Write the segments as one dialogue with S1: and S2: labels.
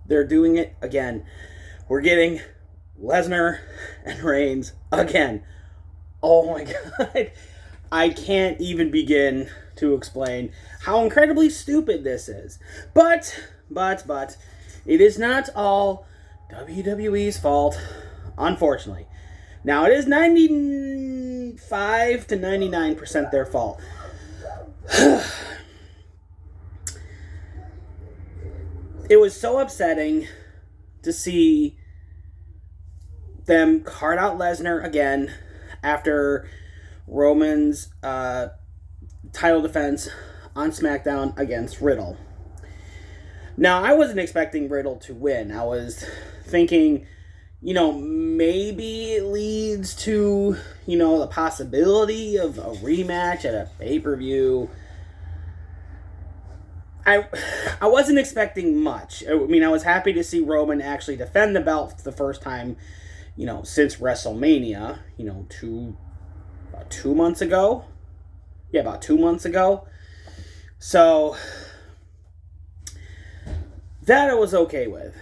S1: They're doing it again. We're getting Lesnar and Reigns again. Oh my God. I can't even begin to explain how incredibly stupid this is. But, it is not all WWE's fault, unfortunately. Now, it is 95 to 99% their fault. It was so upsetting to see them card out Lesnar again after Roman's title defense on SmackDown against Riddle. Now, I wasn't expecting Riddle to win. I was thinking, maybe it leads to, the possibility of a rematch at a pay-per-view. I wasn't expecting much. I was happy to see Roman actually defend the belt for the first time, since WrestleMania, about 2 months ago. Yeah, about 2 months ago. So, that I was okay with.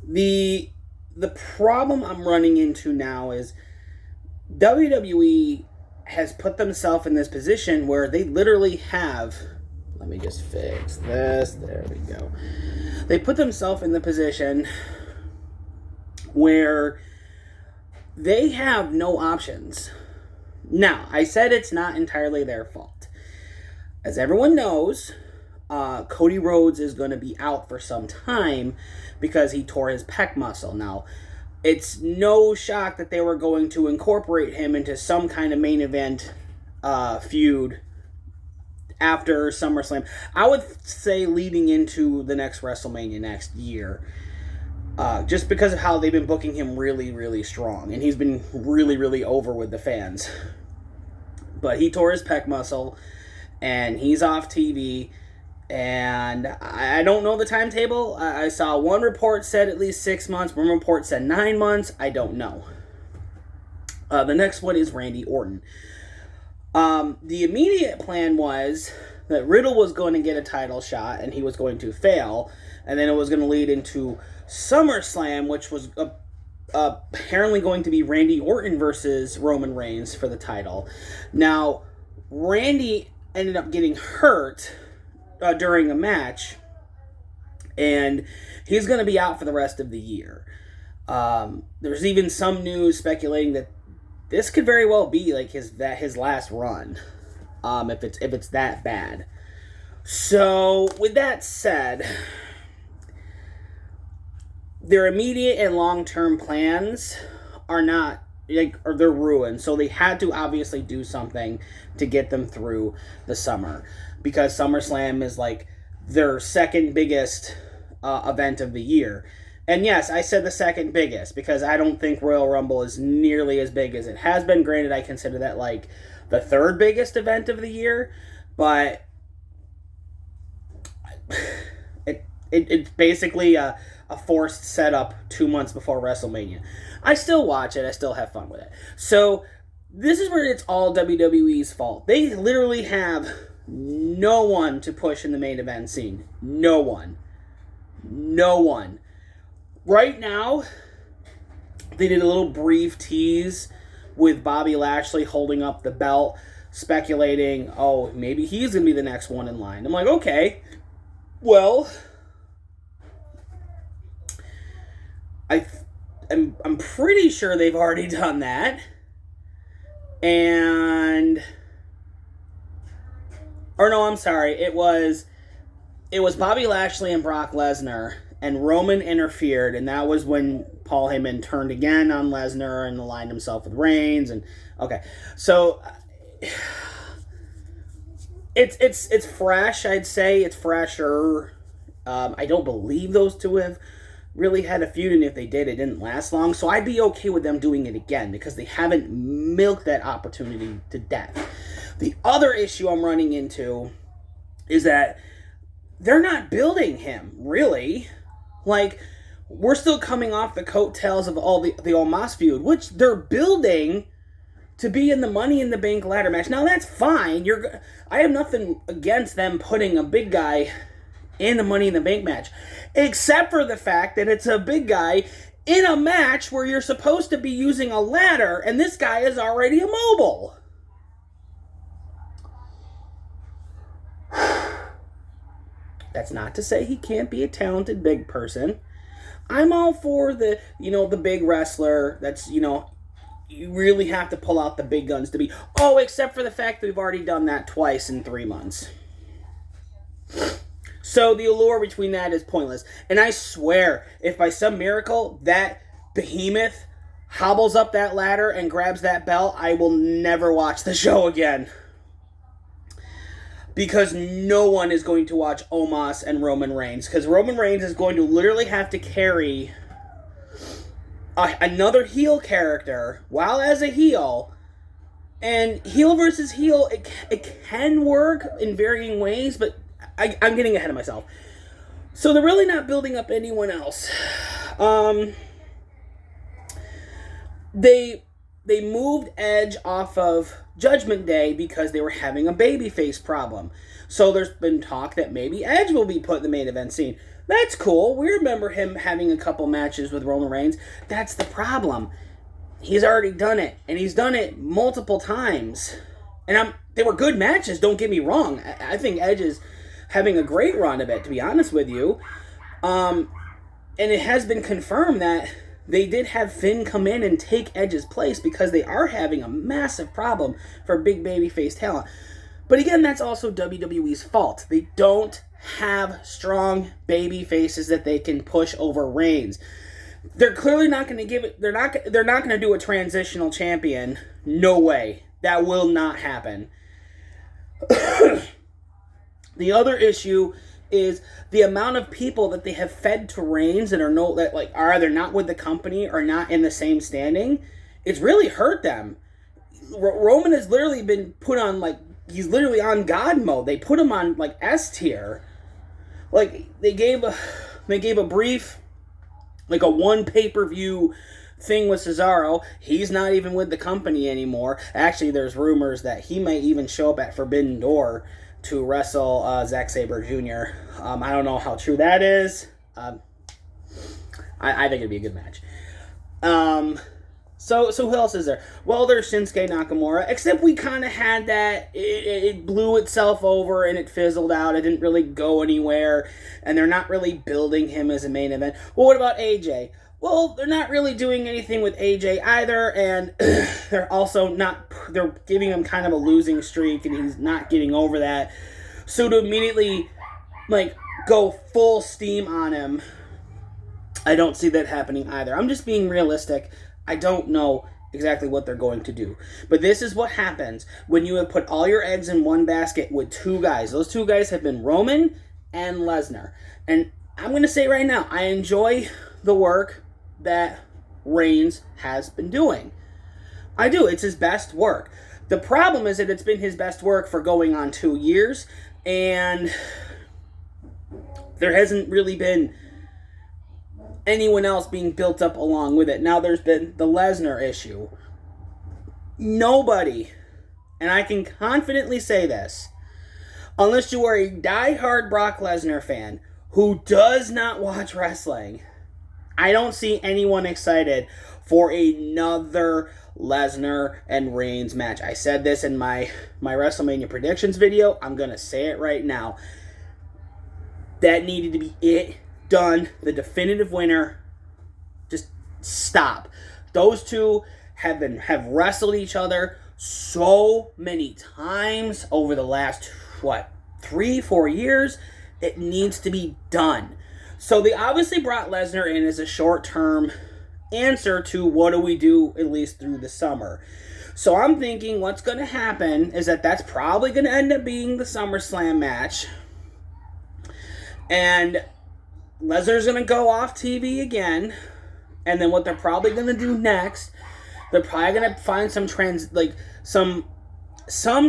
S1: The problem I'm running into now is WWE has put themselves in this position where they literally have... Let me just fix this. There we go. They put themselves in the position where they have no options. Now, I said it's not entirely their fault. As everyone knows, Cody Rhodes is going to be out for some time because he tore his pec muscle. Now, it's no shock that they were going to incorporate him into some kind of main event feud after SummerSlam. I would say leading into the next WrestleMania next year. Just because of how they've been booking him really, really strong. And he's been really, really over with the fans. But he tore his pec muscle. And he's off TV. And I don't know the timetable. I saw one report said at least 6 months. One report said 9 months. I don't know. The next one is Randy Orton. The immediate plan was that Riddle was going to get a title shot and he was going to fail, and then it was going to lead into SummerSlam, which was apparently going to be Randy Orton versus Roman Reigns for the title. Now, Randy ended up getting hurt during a match, and he's going to be out for the rest of the year. There's even some news speculating that this could very well be like his last run, if it's that bad. So, with that said, their immediate and long-term plans are not, or they're ruined. So they had to obviously do something to get them through the summer, because SummerSlam is like their second biggest event of the year. And yes, I said the second biggest because I don't think Royal Rumble is nearly as big as it has been. Granted, I consider that like the third biggest event of the year, but it's basically a forced setup 2 months before WrestleMania. I still watch it. I still have fun with it. So this is where it's all WWE's fault. They literally have no one to push in the main event scene. No one. Right now, they did a little brief tease with Bobby Lashley holding up the belt, speculating, oh, maybe he's going to be the next one in line. I'm like, okay, well, I'm pretty sure they've already done that. I'm sorry, it was Bobby Lashley and Brock Lesnar, and Roman interfered, and that was when Paul Heyman turned again on Lesnar and aligned himself with Reigns. And okay, so it's fresh. I'd say it's fresher. I don't believe those two have really had a feud, and if they did, it didn't last long. So I'd be okay with them doing it again because they haven't milked that opportunity to death. The other issue I'm running into is that they're not building him, really. Like, we're still coming off the coattails of all the Omos feud, which they're building to be in the Money in the Bank ladder match. Now, that's fine. I have nothing against them putting a big guy in a Money in the Bank match. Except for the fact that it's a big guy in a match where you're supposed to be using a ladder, and this guy is already immobile. That's not to say he can't be a talented big person. I'm all for the big wrestler that's, you really have to pull out the big guns to be. Oh, except for the fact that we've already done that twice in 3 months. So the allure between that is pointless. And I swear, if by some miracle that behemoth hobbles up that ladder and grabs that belt, I will never watch the show again. Because no one is going to watch Omos and Roman Reigns. Because Roman Reigns is going to literally have to carry another heel character while as a heel. And heel versus heel, it can work in varying ways, but I'm getting ahead of myself. So they're really not building up anyone else. They moved Edge off of Judgment Day because they were having a babyface problem. So there's been talk that maybe Edge will be put in the main event scene. That's cool. We remember him having a couple matches with Roman Reigns. That's the problem. He's already done it, and he's done it multiple times. And they were good matches, don't get me wrong. I think Edge is having a great run of it, to be honest with you. And it has been confirmed that they did have Finn come in and take Edge's place because they are having a massive problem for big babyface talent. But again, that's also WWE's fault. They don't have strong baby faces that they can push over Reigns. They're clearly not going to give it. They're not going to do a transitional champion. No way. That will not happen. The other issue is the amount of people that they have fed to Reigns that are either not with the company or not in the same standing. It's really hurt them. Roman has literally been put on he's literally on God mode. They put him on S tier. They gave a brief a one pay-per-view thing with Cesaro. He's not even with the company anymore. Actually, there's rumors that he might even show up at Forbidden Door to wrestle Zack Sabre Jr. I don't know how true that is. I think it'd be a good match. So who else is there? Well, there's Shinsuke Nakamura, except we kind of had that. It blew itself over and it fizzled out. It didn't really go anywhere, and they're not really building him as a main event. Well, what about AJ? Well, they're not really doing anything with AJ either, and they're also not, they're giving him kind of a losing streak, and he's not getting over that. So to immediately, go full steam on him, I don't see that happening either. I'm just being realistic. I don't know exactly what they're going to do. But this is what happens when you have put all your eggs in one basket with two guys. Those two guys have been Roman and Lesnar. And I'm going to say right now, I enjoy the work that Reigns has been doing. I do. It's his best work. The problem is that it's been his best work for going on 2 years, and there hasn't really been anyone else being built up along with it. Now there's been the Lesnar issue. Nobody, and I can confidently say this, unless you are a diehard Brock Lesnar fan who does not watch wrestling, I don't see anyone excited for another Lesnar and Reigns match. I said this in my WrestleMania predictions video. I'm going to say it right now. That needed to be it. Done. The definitive winner. Just stop. Those two have wrestled each other so many times over the last, 3-4 years. It needs to be done. So they obviously brought Lesnar in as a short-term answer to what do we do at least through the summer. So I'm thinking what's going to happen is that's probably going to end up being the SummerSlam match. And Lesnar's going to go off TV again. And then what they're probably going to do next, they're probably going to find some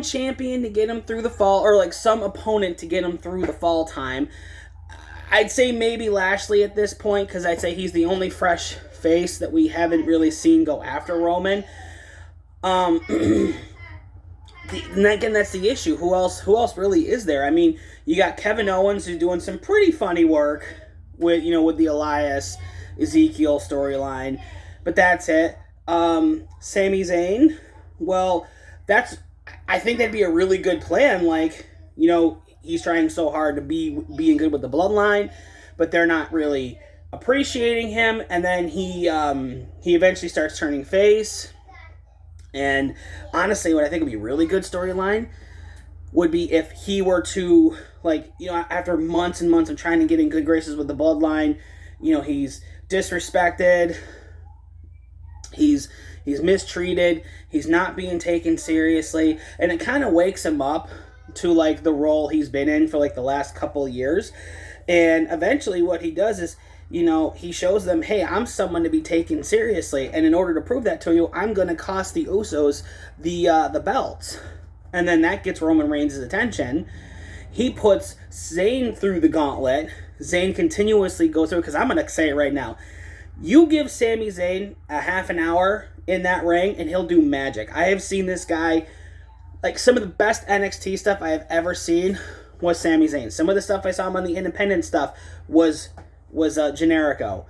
S1: champion to get him through the fall, or some opponent to get him through the fall time. I'd say maybe Lashley at this point, because I'd say he's the only fresh face that we haven't really seen go after Roman. and again, that's the issue. Who else really is there? I mean, you got Kevin Owens who's doing some pretty funny work with the Elias Ezekiel storyline, but that's it. Sami Zayn, well, I think that'd be a really good plan. Like, he's trying so hard to being good with the bloodline, but they're not really appreciating him, and then he eventually starts turning face. And honestly, what I think would be a really good storyline would be if he were to, after months and months of trying to get in good graces with the bloodline, he's disrespected, he's mistreated, he's not being taken seriously, and it kind of wakes him up to, the role he's been in for, the last couple of years. And eventually what he does is, he shows them, hey, I'm someone to be taken seriously, and in order to prove that to you, I'm going to cost the Usos the belts. And then that gets Roman Reigns' attention. He puts Zayn through the gauntlet. Zayn continuously goes through, because I'm going to say it right now. You give Sami Zayn a half an hour in that ring, and he'll do magic. I have seen this guy, some of the best NXT stuff I have ever seen was Sami Zayn. Some of the stuff I saw him on the independent stuff was Generico.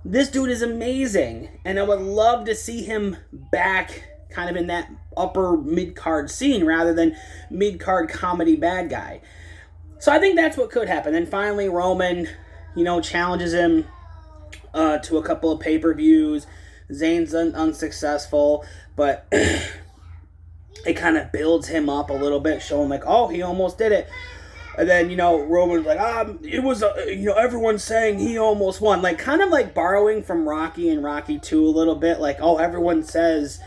S1: This dude is amazing, and I would love to see him back kind of in that upper mid-card scene rather than mid-card comedy bad guy. So I think that's what could happen. Then finally Roman, challenges him to a couple of pay-per-views. Zayn's unsuccessful, but it kind of builds him up a little bit, showing oh, he almost did it. And then, Roman's it was, everyone's saying he almost won. Kind of borrowing from Rocky and Rocky 2 a little bit. Oh, everyone says,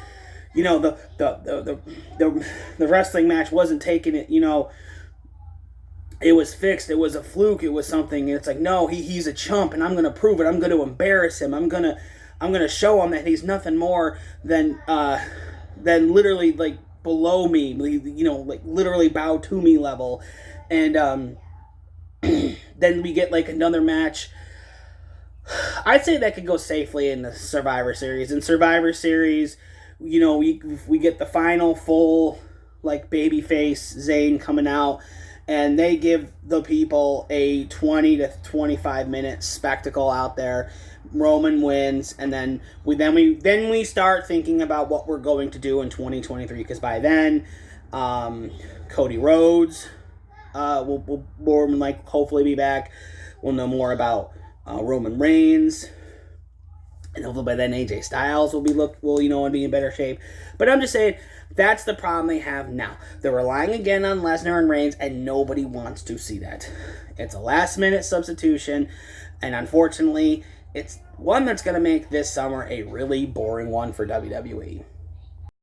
S1: the wrestling match wasn't taking it, it was fixed, it was a fluke, it was something. And it's no, he's a chump, and I'm going to prove it. I'm going to embarrass him. I'm going to show him that he's nothing more than literally, below me, literally bow to me level. And then we get another match. I'd say that could go safely in the Survivor Series. In Survivor Series, we get the final full babyface Zayn coming out, and they give the people a 20 to 25 minute spectacle out there. Roman wins, and then we start thinking about what we're going to do in 2023, because by then Cody Rhodes will more than hopefully be back. We'll know more about Roman Reigns, and hopefully by then AJ Styles will be in better shape. But I'm just saying, that's the problem they have now. They're relying again on Lesnar and Reigns, and nobody wants to see that. It's a last minute substitution, and unfortunately, it's one that's going to make this summer a really boring one for WWE.